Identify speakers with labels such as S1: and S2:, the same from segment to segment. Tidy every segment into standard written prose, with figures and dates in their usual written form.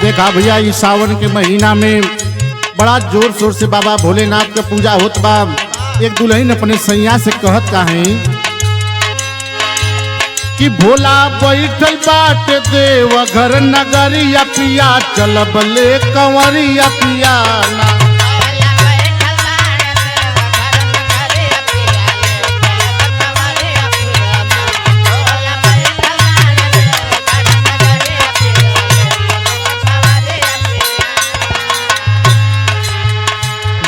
S1: देखा भैया इस सावन के महीना में बड़ा जोर शोर से बाबा भोलेनाथ का पूजा होत बा। एक दुल्हन अपने सैया से कहत का है कि भोला बैठल बाट देव घर नगरिया पिया चलब ले कंवरिया पिया ना।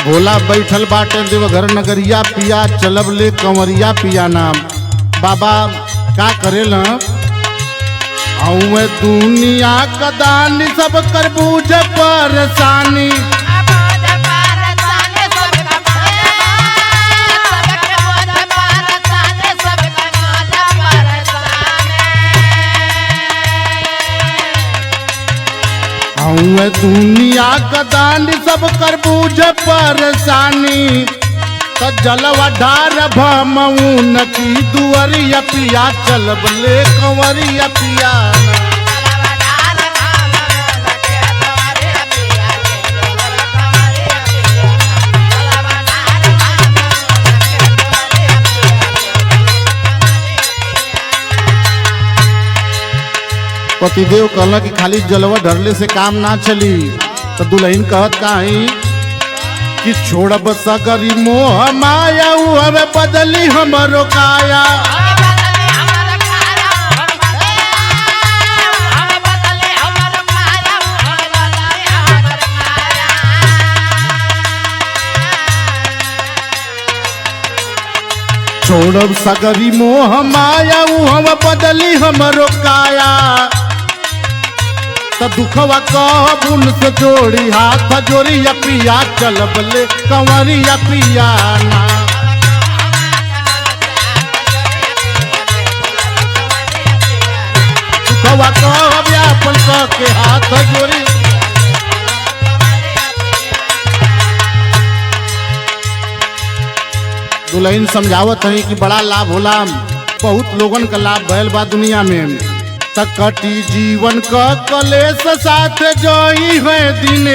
S1: भोला बैठल बाटे देवघर नगरिया पिया चलब ले कंवरिया पिया नाम। बाबा का करेला मैं दुनिया का दानी सब कर बूझ परेशानी। मैं दुनिया का दानी सब कर बूझ परेशानी। तो जलवा ढार भमऊन की दुअरिया पिया चलब ले कंवरिया पिया ना। पतिदेव कहला कि खाली जलवा ढरले से काम ना चली। तो दुल्हन कहत का है कि छोड़ब सगरी मोह माया हमें बदली हमरो काया। छोड़ब सगरी मोह माया हम बदली हमरो काया। तो दुखवा कबुन से जोड़ी हाथ जोड़िया पिया चलब ले कंवरिया पिया ना। दुखवा कब अपन के हाथ जोड़ी। दुल्हन समझावत है कि बड़ा लाभ होला, बहुत लोगन का लाभ भयल बा दुनिया में। तकटी जीवन का कलेश साथ जोई है दिने।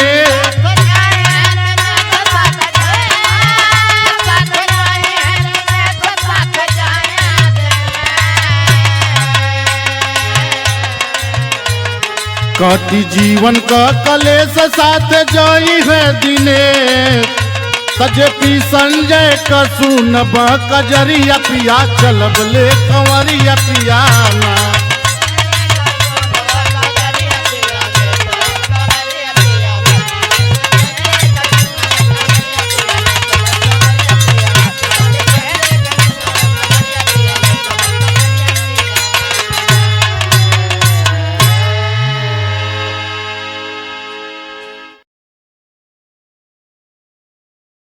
S1: कटी जीवन का कलेश साथ जोई है दिने। कजपी संजय का सुनब कजरिया पिया चलब ले कंवरिया पिया ना।